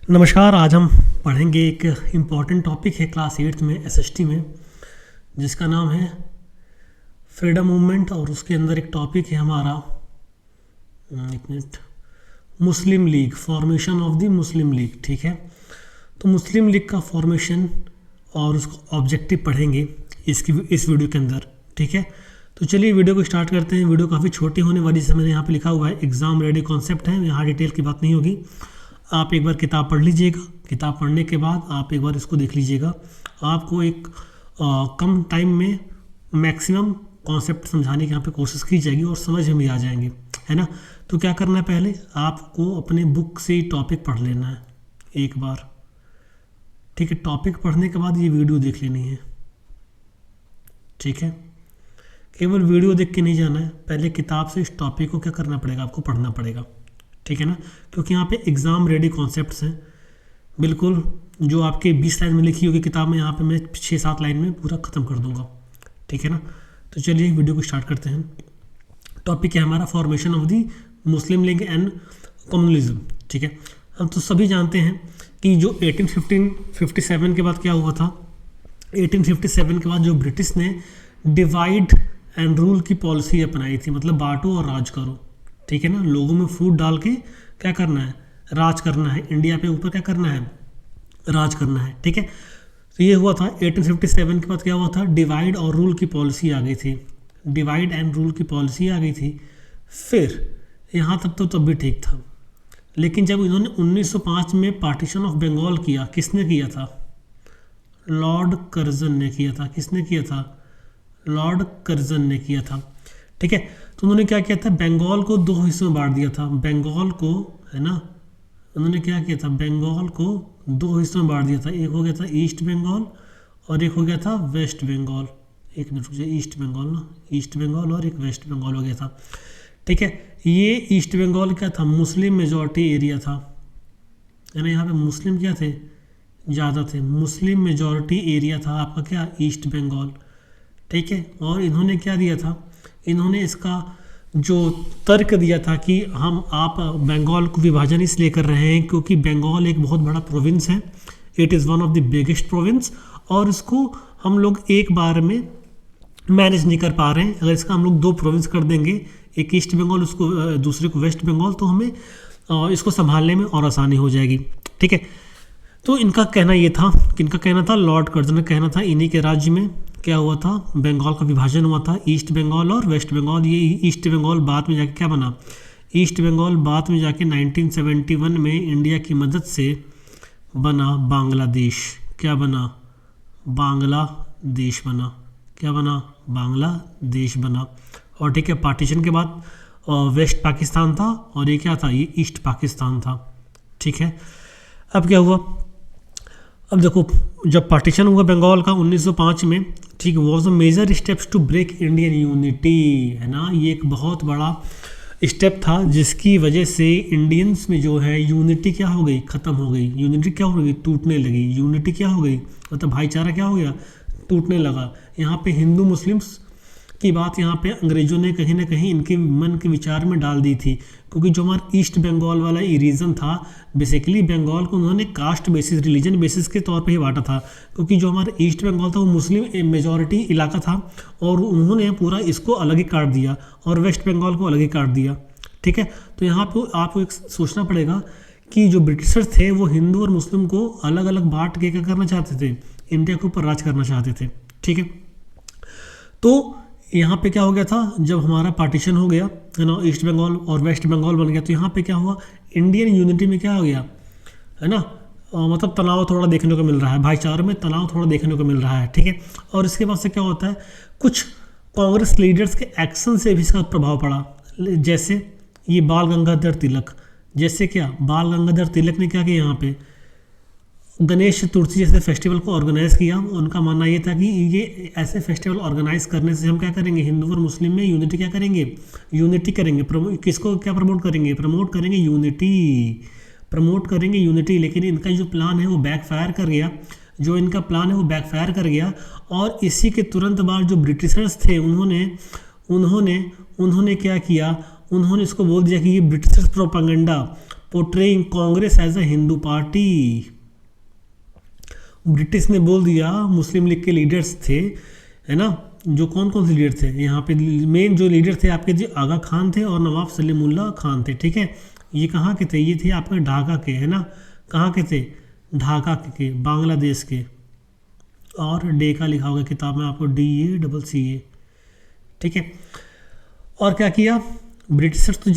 नमस्कार। आज हम पढ़ेंगे एक इम्पॉर्टेंट टॉपिक है क्लास 8th में एसएसटी में, जिसका नाम है फ्रीडम मूवमेंट। और उसके अंदर एक टॉपिक है हमारा, एक minute, Muslim league, formation of the Muslim league. ठीक है, तो मुस्लिम लीग का फॉर्मेशन और उसको ऑब्जेक्टिव पढ़ेंगे इस वीडियो के अंदर। ठीक है, तो चलिए वीडियो को स्टार्ट करते हैं। वीडियो काफ़ी छोटी होने वाली से मैंने यहाँ पे लिखा हुआ है एग्ज़ाम रेडी कॉन्सेप्ट है, यहाँ डिटेल की बात नहीं होगी। आप एक बार किताब पढ़ लीजिएगा, किताब पढ़ने के बाद आप एक बार इसको देख लीजिएगा। आपको एक कम टाइम में मैक्सिमम कॉन्सेप्ट समझाने की यहाँ पे कोशिश की जाएगी और समझ में भी आ जाएंगे, है ना। तो क्या करना है, पहले आपको अपने बुक से टॉपिक पढ़ लेना है एक बार। ठीक है, टॉपिक पढ़ने के बाद ये वीडियो देख लेनी है। ठीक है, केवल वीडियो देख के नहीं जाना है, पहले किताब से इस टॉपिक को क्या करना पड़ेगा, आपको पढ़ना पड़ेगा। ठीक है ना, क्योंकि यहाँ पे एग्ज़ाम रेडी कॉन्सेप्ट्स हैं बिल्कुल, जो आपके 20 लाइन में लिखी होगी किताब में, यहाँ पे मैं 6-7 लाइन में पूरा ख़त्म कर दूंगा। ठीक है ना, तो चलिए वीडियो को स्टार्ट करते हैं। टॉपिक है हमारा formation of the Muslim league and communalism. ठीक है, हम तो सभी जानते हैं कि जो 1857 के बाद क्या हुआ था, 1857 के बाद जो ब्रिटिश ने डिवाइड एंड रूल की पॉलिसी अपनाई थी, मतलब बांटो और राज करो। ठीक है ना, लोगों में फूट डाल के क्या करना है, राज करना है, इंडिया पे ऊपर क्या करना है, राज करना है। ठीक है, तो ये हुआ था 1857 के बाद क्या हुआ था, डिवाइड और रूल की पॉलिसी आ गई थी, डिवाइड एंड रूल की पॉलिसी आ गई थी। फिर यहाँ तक तो तब भी ठीक था, लेकिन जब इन्होंने 1905 में पार्टीशन ऑफ बंगाल किया, किसने किया था, लॉर्ड कर्जन ने किया था। किसने किया था, लॉर्ड कर्जन ने किया था। ठीक है, तो उन्होंने क्या किया था, बंगाल को 2 हिस्सों में बांट दिया था। बंगाल को, है ना, उन्होंने क्या किया था, बंगाल को 2 हिस्सों में बांट दिया था। एक हो गया था ईस्ट बंगाल और एक हो गया था वेस्ट बंगाल। एक मिनट रुक जाइए, ईस्ट बंगाल ना, ईस्ट बंगाल और एक वेस्ट बंगाल हो गया था। ठीक है, ये ईस्ट बंगाल क्या था, मुस्लिम मेजॉरिटी एरिया था, है ना। यहाँ पे मुस्लिम क्या थे, ज़्यादा थे, मुस्लिम मेजॉरिटी एरिया था आपका क्या, ईस्ट बंगाल। ठीक है, और इन्होंने क्या दिया था, इन्होंने इसका जो तर्क दिया था कि आप बंगाल को विभाजन इसलिए कर रहे हैं क्योंकि बंगाल एक बहुत बड़ा प्रोविंस है, it is one of the biggest province, और इसको हम लोग एक बार में मैनेज नहीं कर पा रहे हैं। अगर इसका हम लोग 2 प्रोविंस कर देंगे, एक ईस्ट बंगाल, उसको दूसरे को वेस्ट बंगाल, तो हमें इसको संभालने में और आसानी हो जाएगी। ठीक है, तो इनका कहना ये था, किनका कहना था, लॉर्ड कर्जन का कहना था। इन्हीं के राज्य में क्या हुआ था, बंगाल का विभाजन हुआ था, ईस्ट बंगाल और वेस्ट बंगाल। ये ईस्ट बंगाल बाद में जाके क्या बना, ईस्ट बंगाल बाद में जाके 1971 में इंडिया की मदद से बना बांग्लादेश। क्या बना, बांग्लादेश बना। क्या बना, बांग्लादेश बना। और ठीक है, पार्टीशन के बाद वेस्ट पाकिस्तान था और ये क्या था, ये ईस्ट पाकिस्तान था। ठीक है, अब क्या हुआ, अब देखो, जब पार्टीशन हुआ बंगाल का 1905 में, ठीक, was a major steps to break Indian unity, है ना। ये एक बहुत बड़ा स्टेप था जिसकी वजह से इंडियंस में जो है यूनिटी क्या हो गई, ख़त्म हो गई। यूनिटी क्या हो गई, टूटने लगी। यूनिटी क्या हो गई, मतलब भाईचारा क्या हो गया, टूटने लगा। यहाँ पे हिंदू मुस्लिम्स की बात यहाँ पे अंग्रेज़ों ने कहीं ना कहीं इनके मन के विचार में डाल दी थी, क्योंकि जो हमारा ईस्ट बंगाल वाला ये रीजन था, बेसिकली बंगाल को उन्होंने कास्ट बेसिस, रिलीजन बेसिस के तौर पे ही बांटा था, क्योंकि जो हमारा ईस्ट बंगाल था वो मुस्लिम मेजॉरिटी इलाका था और उन्होंने पूरा इसको अलग ही काट दिया और वेस्ट बंगाल को अलग ही काट दिया। ठीक है, तो यहाँ पर आपको एक सोचना पड़ेगा कि जो ब्रिटिशर्स थे वो हिंदू और मुस्लिम को अलग अलग बांट के क्या करना चाहते थे, इंडिया के ऊपर राज करना चाहते थे। ठीक है, तो यहाँ पे क्या हो गया था, जब हमारा पार्टीशन हो गया, है ना, ईस्ट बंगाल और वेस्ट बंगाल बन गया, तो यहाँ पे क्या हुआ, इंडियन यूनिटी में क्या हो गया, है ना, मतलब तनाव थोड़ा देखने को मिल रहा है, भाईचारे में तनाव थोड़ा देखने को मिल रहा है। ठीक है, और इसके बाद से क्या होता है, कुछ कांग्रेस लीडर्स के एक्शन से भी इसका प्रभाव पड़ा, जैसे ये बाल गंगाधर तिलक, जैसे क्या, बाल गंगाधर तिलक ने क्या किया, यहाँ पे गणेश चतुर्थी जैसे फेस्टिवल को ऑर्गेनाइज़ किया। उनका मानना ये था कि ये ऐसे फेस्टिवल ऑर्गेनाइज करने से हम क्या करेंगे, हिंदू और मुस्लिम में यूनिटी क्या करेंगे, यूनिटी करेंगे। किसको क्या प्रमोट करेंगे, प्रमोट करेंगे यूनिटी, प्रमोट करेंगे यूनिटी। लेकिन इनका जो प्लान है वो बैकफायर कर गया, जो इनका प्लान है वो बैकफायर कर गया। और इसी के तुरंत बाद जो ब्रिटिशर्स थे उन्होंने क्या किया, उन्होंने इसको बोल दिया कि ये Britishers propaganda, portraying Congress as a Hindu party. British ने बोल दिया, मुस्लिम लीग के लीडर्स थे, है ना, जो कौन कौन से लीडर थे यहाँ पे, मेन जो लीडर थे आपके जी आगा खान थे और नवाब सलीमुल्लाह खान थे, ठीक है। ये कहाँ के थे, ये थे आपके ढाका के, है ना, कहाँ के थे, ढाका के, बांग्लादेश के। और डे का लिखा होगा किताब में आपको, DACCA, ठीक है। और क्या किया ब्रिटिशर्स, तो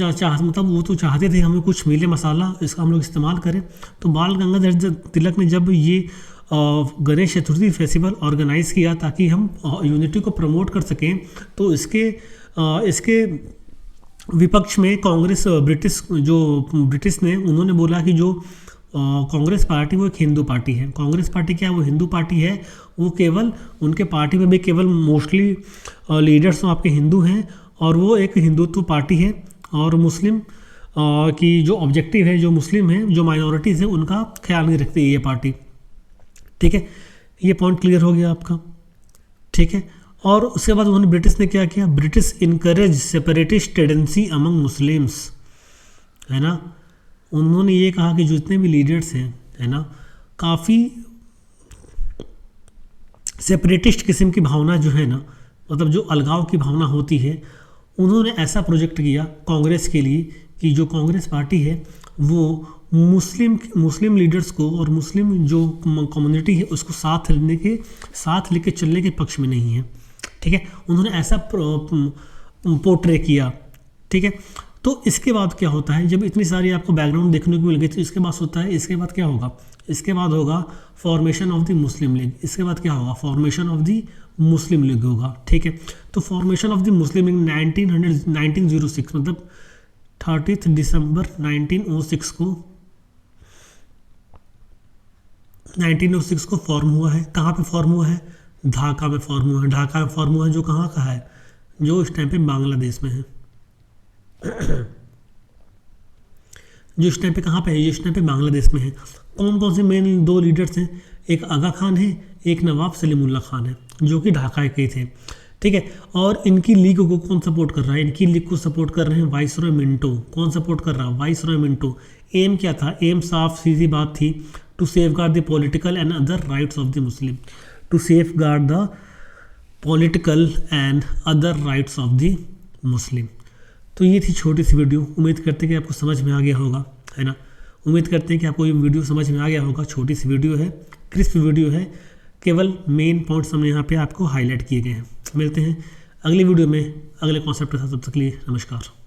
मतलब वो तो चाहते थे हमें कुछ मिले मसाला, इसका हम लोग इस्तेमाल करें। तो बाल गंगाधर तिलक ने जब ये गणेश चतुर्थी फेस्टिवल ऑर्गेनाइज़ किया ताकि हम यूनिटी को प्रमोट कर सकें, तो इसके विपक्ष में कांग्रेस, ब्रिटिश ने उन्होंने बोला कि जो कांग्रेस पार्टी वो एक हिंदू पार्टी है। कांग्रेस पार्टी क्या है, वो हिंदू पार्टी है। वो केवल उनके पार्टी में भी केवल मोस्टली लीडर्स तो आपके हिंदू हैं, और वो एक हिंदुत्व पार्टी है। और मुस्लिम की जो ऑब्जेक्टिव है, जो मुस्लिम है, जो माइनॉरिटीज़ है, उनका ख्याल नहीं रखती ये पार्टी, ठीक है। ये पॉइंट क्लियर हो गया आपका, ठीक है। और उसके बाद उन्होंने, ब्रिटिश ने क्या किया, British encourage separatist tendency among Muslims, है ना। उन्होंने ये कहा कि जितने भी लीडर्स हैं, है ना, काफ़ी सेपरेटिस्ट किस्म की भावना जो है ना, मतलब जो अलगाव की भावना होती है, उन्होंने ऐसा प्रोजेक्ट किया कांग्रेस के लिए कि जो कांग्रेस पार्टी है वो मुस्लिम लीडर्स को और मुस्लिम जो कम्युनिटी है उसको साथ लेके चलने के पक्ष में नहीं है, ठीक है। उन्होंने ऐसा पोर्ट्रे किया, ठीक है। तो इसके बाद क्या होता है, जब इतनी सारी आपको बैकग्राउंड देखने को मिल गई, तो इसके बाद होता है, इसके बाद क्या होगा, इसके बाद होगा formation of the Muslim league. इसके बाद क्या होगा, formation of the Muslim league होगा, ठीक है। तो formation of the Muslim league 1906 मतलब 30 दिसंबर 1906 को फॉर्म हुआ है। कहाँ पे फॉर्म हुआ है, ढाका में फॉर्म हुआ है। ढाका में फॉर्म हुआ है, जो कहाँ का है, जो इस टाइम पे बांग्लादेश में है। जो इस टाइम पे कहाँ पे है, इस टाइम पे बांग्लादेश में है। कौन कौन से मेन दो लीडर्स हैं, एक आगा खान है, एक नवाब सलीमुल्लाह खान है, जो कि ढाका के थे, ठीक है। और इनकी लीग को कौन सपोर्ट कर रहा है, इनकी लीग को सपोर्ट कर रहे हैं वाइसरॉय मिंटो। कौन सपोर्ट कर रहा है, वाइसरॉय मिंटो। एम क्या था, एम साफ सीधी बात थी, to safeguard the political and other rights of the Muslim, to safeguard the political and other rights of the Muslim. तो ये थी छोटी सी वीडियो, उम्मीद करते हैं कि आपको समझ में आ गया होगा, है ना। उम्मीद करते हैं कि आपको ये वीडियो समझ में आ गया होगा। छोटी सी वीडियो है, क्रिस्प वीडियो है, केवल मेन पॉइंट्स हमने यहाँ पे आपको हाईलाइट किए गए हैं। मिलते हैं अगली वीडियो में अगले कॉन्सेप्ट के साथ, तब तक के लिए नमस्कार।